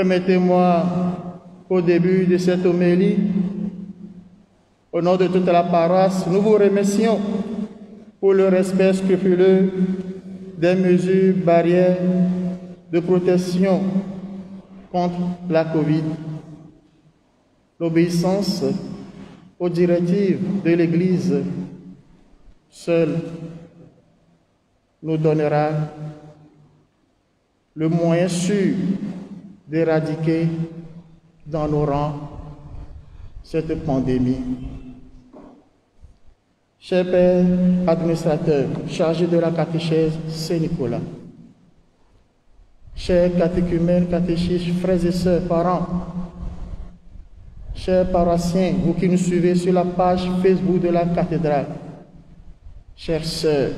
Permettez-moi, au début de cette homélie, au nom de toute la paroisse, nous vous remercions pour le respect scrupuleux des mesures barrières de protection contre la Covid, l'obéissance aux directives de l'Église seule nous donnera le moyen sûr d'éradiquer dans nos rangs cette pandémie. Chers pères administrateurs chargés de la catéchèse Saint-Nicolas, chers catéchumènes, catéchistes, frères et sœurs, parents, chers paroissiens, vous qui nous suivez sur la page Facebook de la cathédrale, chères sœurs,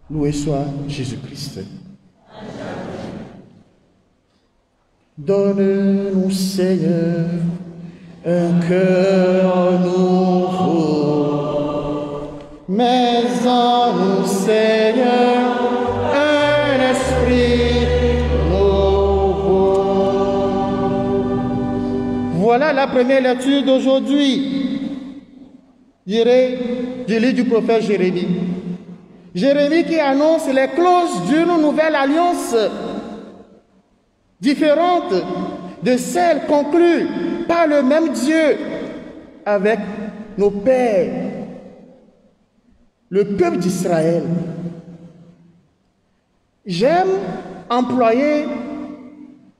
loué soit Jésus-Christ. Donne-nous, Seigneur, un cœur nouveau, mais en nous, Seigneur, un esprit nouveau. Voilà la première lecture d'aujourd'hui. Du livre du prophète Jérémie. Jérémie qui annonce les clauses d'une nouvelle alliance différente de celle conclue par le même Dieu avec nos pères, le peuple d'Israël. J'aime employer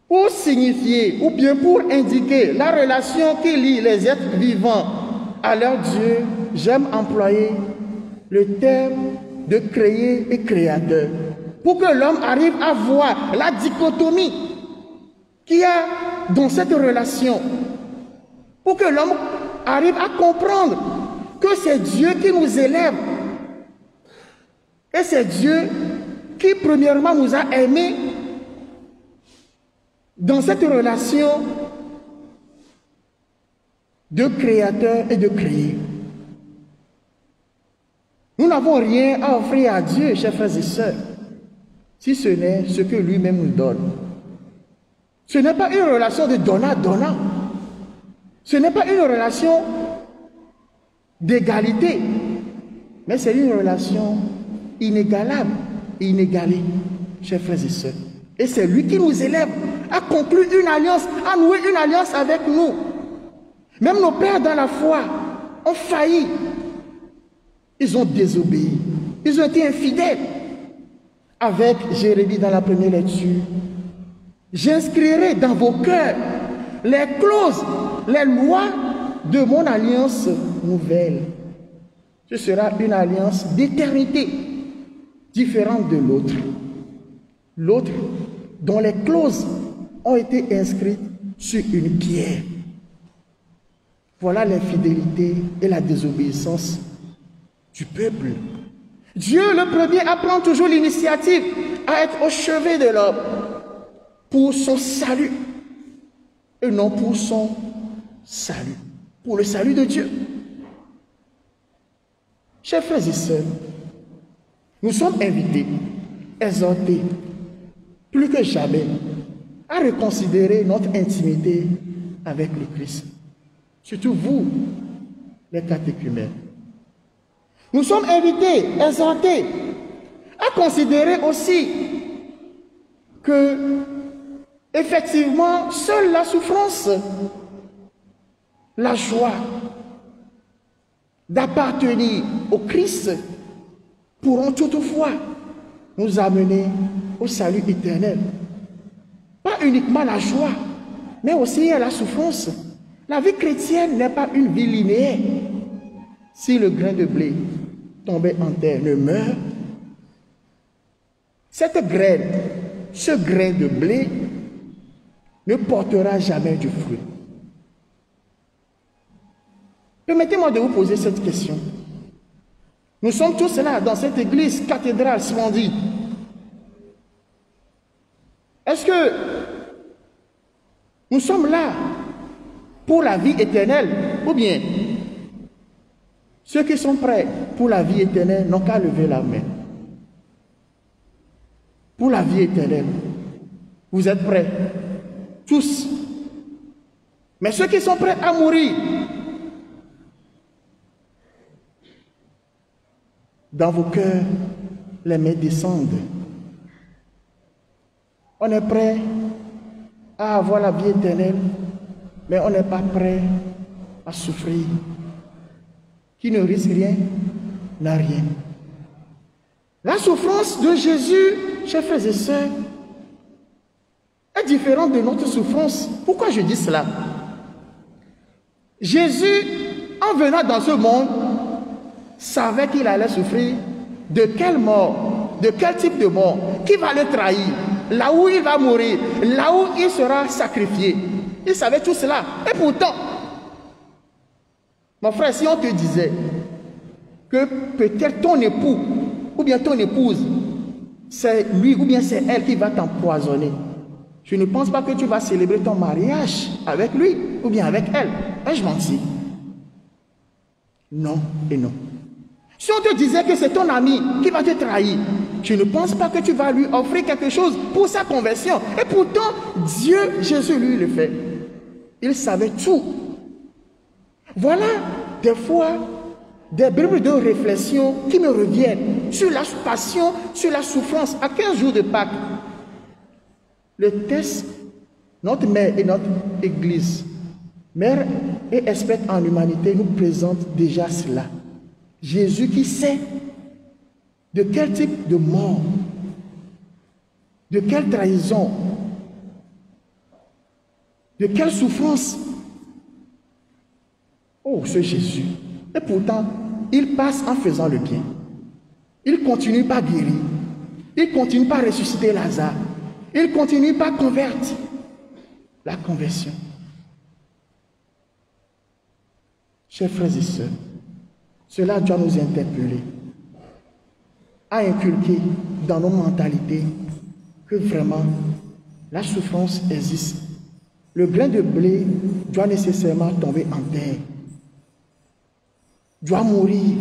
pour signifier ou bien pour indiquer la relation qui lie les êtres vivants à leur Dieu, j'aime employer le terme de créer et créateur pour que l'homme arrive à voir la dichotomie qu'il y a dans cette relation, pour que l'homme arrive à comprendre que c'est Dieu qui nous élève et c'est Dieu qui premièrement nous a aimés dans cette relation de créateur et de créé. Nous n'avons rien à offrir à Dieu, chers frères et sœurs, si ce n'est ce que lui-même nous donne. Ce n'est pas une relation de donnant-donnant. Ce n'est pas une relation d'égalité, mais c'est une relation inégalable et inégalée, chers frères et sœurs. Et c'est lui qui nous élève à conclure une alliance, à nouer une alliance avec nous. Même nos pères dans la foi ont failli. Ils ont désobéi. Ils ont été infidèles. Avec Jérémie dans la première lecture, j'inscrirai dans vos cœurs les clauses, les lois de mon alliance nouvelle. Ce sera une alliance d'éternité, différente de l'autre. L'autre dont les clauses ont été inscrites sur une pierre. Voilà l'infidélité et la désobéissance du peuple. Dieu, le premier, prend toujours l'initiative à être au chevet de l'homme pour son salut et non pour son salut, pour le salut de Dieu. Chers frères et sœurs, nous sommes invités, exhortés, plus que jamais, à reconsidérer notre intimité avec le Christ. Surtout vous, les catéchumènes. Nous sommes invités, exhortés, à considérer aussi que, effectivement, seule la souffrance, la joie d'appartenir au Christ pourront toutefois nous amener au salut éternel. Pas uniquement la joie, mais aussi la souffrance. La vie chrétienne n'est pas une vie linéaire. Si le grain de blé tombé en terre ne meurt, cette graine, ce grain de blé ne portera jamais du fruit. Permettez-moi de vous poser cette question. Nous sommes tous là dans cette église cathédrale splendide. Est-ce que nous sommes là pour la vie éternelle ou bien ceux qui sont prêts pour la vie éternelle n'ont qu'à lever la main? Pour la vie éternelle, vous êtes prêts? Tous. Mais ceux qui sont prêts à mourir, dans vos cœurs, les mains descendent. On est prêt à avoir la vie éternelle, mais on n'est pas prêt à souffrir. Qui ne risque rien n'a rien. La souffrance de Jésus, chers frères et sœurs, est différente de notre souffrance. Pourquoi je dis cela? Jésus, en venant dans ce monde, savait qu'il allait souffrir. De quelle mort? De quel type de mort? Qui va le trahir? Là où il va mourir? Là où il sera sacrifié? Il savait tout cela. Et pourtant, mon frère, si on te disait que peut-être ton époux ou bien ton épouse, c'est lui ou bien c'est elle qui va t'empoisonner, je ne pense pas que tu vas célébrer ton mariage avec lui ou bien avec elle. Ai-je menti? Non et non. Si on te disait que c'est ton ami qui va te trahir, je ne pense pas que tu vas lui offrir quelque chose pour sa conversion. Et pourtant, Dieu, Jésus, lui, le fait. Il savait tout. Voilà des fois des bribes de réflexion qui me reviennent sur la passion, sur la souffrance. À 15 jours de Pâques, le texte, notre mère et notre église, mère et experte en humanité, nous présente déjà cela. Jésus qui sait de quel type de mort, de quelle trahison, de quelle souffrance. Oh, ce Jésus. Et pourtant, il passe en faisant le bien. Il continue par guérir. Il continue par ressusciter Lazare. Il continue par convertir. La conversion. Chers frères et sœurs, cela doit nous interpeller à inculquer dans nos mentalités que vraiment la souffrance existe. Le grain de blé doit nécessairement tomber en terre, doit mourir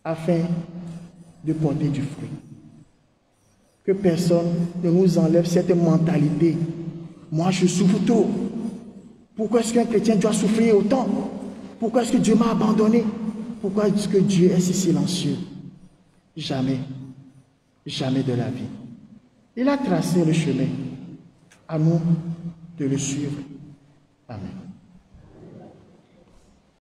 afin de porter du fruit. Que personne ne nous enlève cette mentalité. Moi, je souffre trop. Pourquoi est-ce qu'un chrétien doit souffrir autant? Pourquoi est-ce que Dieu m'a abandonné? Pourquoi est-ce que Dieu est si silencieux? Jamais, jamais de la vie. Il a tracé le chemin. À nous de le suivre. Amen.